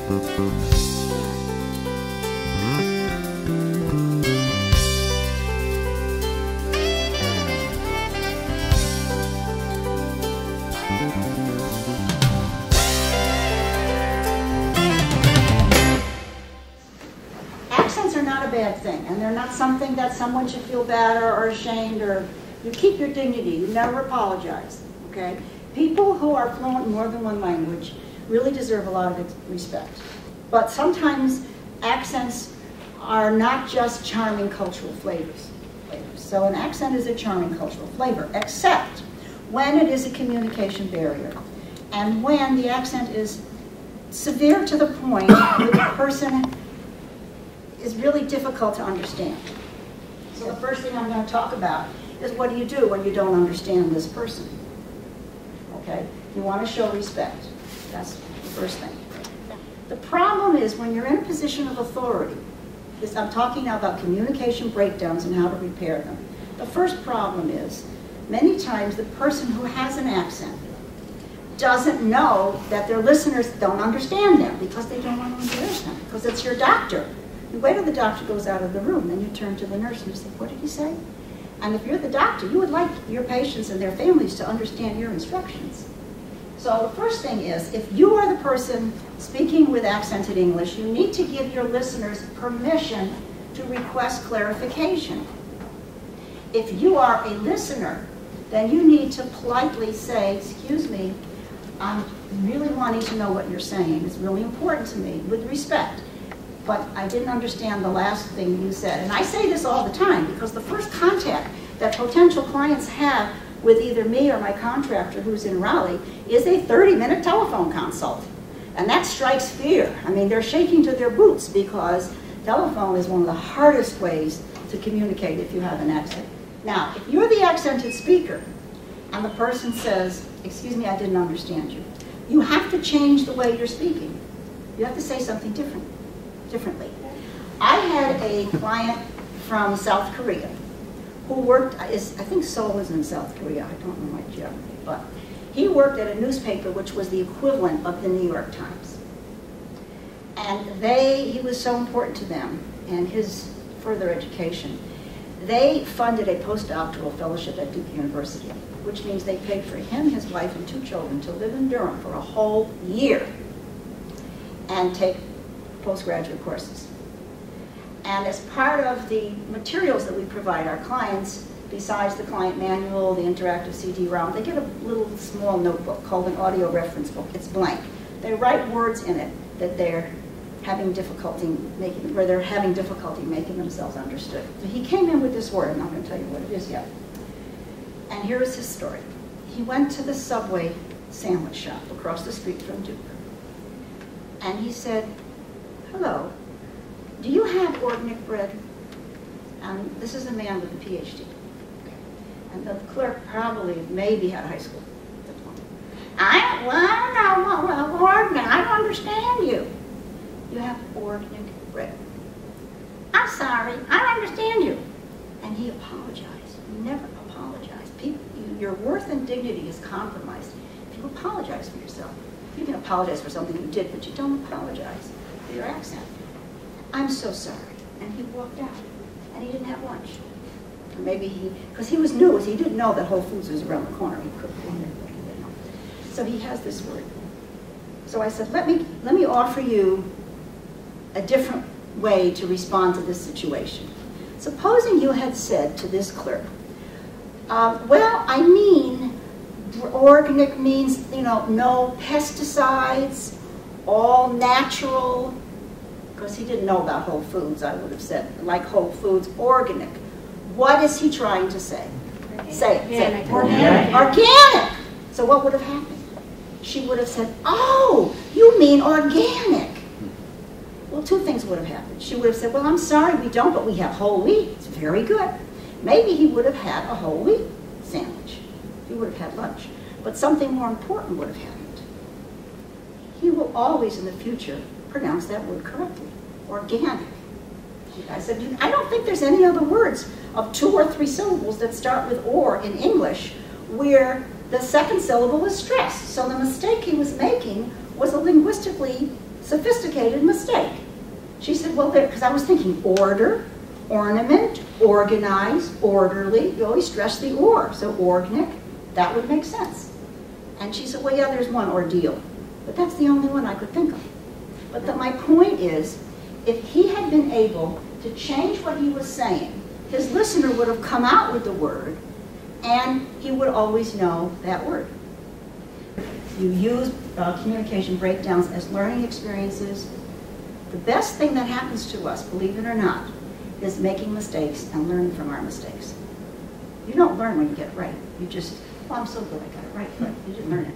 Accents are not a bad thing, and they're not something that someone should feel bad or ashamed, or you keep your dignity, you never apologize, okay? People who are fluent in more than one language really deserve a lot of respect. But sometimes accents are not just charming cultural flavors. So an accent is a charming cultural flavor, except when it is a communication barrier, and when the accent is severe to the point where the person is really difficult to understand. So the first thing I'm going to talk about is what do you do when you don't understand this person? Okay? You want to show respect. That's the first thing. The problem is when you're in a position of authority, I'm talking now about communication breakdowns and how to repair them. The first problem is many times the person who has an accent doesn't know that their listeners don't understand them because they don't want to embarrass them, because it's your doctor. You wait till the doctor goes out of the room, then you turn to the nurse and you say, what did he say? And if you're the doctor, you would like your patients and their families to understand your instructions. So the first thing is, if you are the person speaking with accented English, you need to give your listeners permission to request clarification. If you are a listener, then you need to politely say, excuse me, I'm really wanting to know what you're saying. It's really important to me, with respect. But I didn't understand the last thing you said. And I say this all the time because the first contact that potential clients have with either me or my contractor who's in Raleigh is a 30-minute telephone consult. And that strikes fear. I mean, they're shaking to their boots because telephone is one of the hardest ways to communicate if you have an accent. Now, if you're the accented speaker and the person says, excuse me, I didn't understand you, you have to change the way you're speaking. You have to say something differently. I had a client from South Korea who worked, I think Seoul is in South Korea, I don't know my geography, but he worked at a newspaper which was the equivalent of the New York Times. And he was so important to them and his further education. They funded a postdoctoral fellowship at Duke University, which means they paid for him, his wife, and 2 children to live in Durham for a whole year and take postgraduate courses. And as part of the materials that we provide our clients, besides the client manual, the interactive CD-ROM, they get a little small notebook called an audio reference book. It's blank. They write words in it that they're having difficulty making, where they're having difficulty making themselves understood. So he came in with this word. I'm not going to tell you what it is yet. And here is his story. He went to the Subway sandwich shop across the street from Duke. And he said, hello, do you have organic bread? And this is a man with a PhD. And the clerk probably maybe had a high school diploma. I don't know, organic, I don't understand you. You have organic bread. I'm sorry, I don't understand you. And he apologized. Never apologize. People, your worth and dignity is compromised if you apologize for yourself. You can apologize for something you did, but you don't apologize for your accent. I'm so sorry. And he walked out. And he didn't have lunch. Or maybe because he was new, he didn't know that Whole Foods was around the corner. He could have know. So he has this word. So I said, let me offer you a different way to respond to this situation. Supposing you had said to this clerk, well, I mean, organic means, you know, no pesticides, all natural. Because he didn't know about Whole Foods, I would have said, like Whole Foods, organic. What is he trying to say? Organic. Say it. Organic. Organic. So what would have happened? She would have said, oh, you mean organic. Well, 2 things would have happened. She would have said, well, I'm sorry, we don't, but we have whole wheat. It's very good. Maybe he would have had a whole wheat sandwich. He would have had lunch. But something more important would have happened. He will always in the future pronounce that word correctly. Organic. I said, I don't think there's any other words of 2 or 3 syllables that start with or in English where the second syllable is stressed. So the mistake he was making was a linguistically sophisticated mistake. She said, well, because I was thinking order, ornament, organize, orderly. You always stress the or, so organic, that would make sense. And she said, well, yeah, there's one, ordeal. But that's the only one I could think of. But my point is, if he had been able to change what he was saying, his listener would have come out with the word, and he would always know that word. You use communication breakdowns as learning experiences. The best thing that happens to us, believe it or not, is making mistakes and learning from our mistakes. You don't learn when you get it right. You just, oh, I'm so good, I got it right, but you didn't learn it.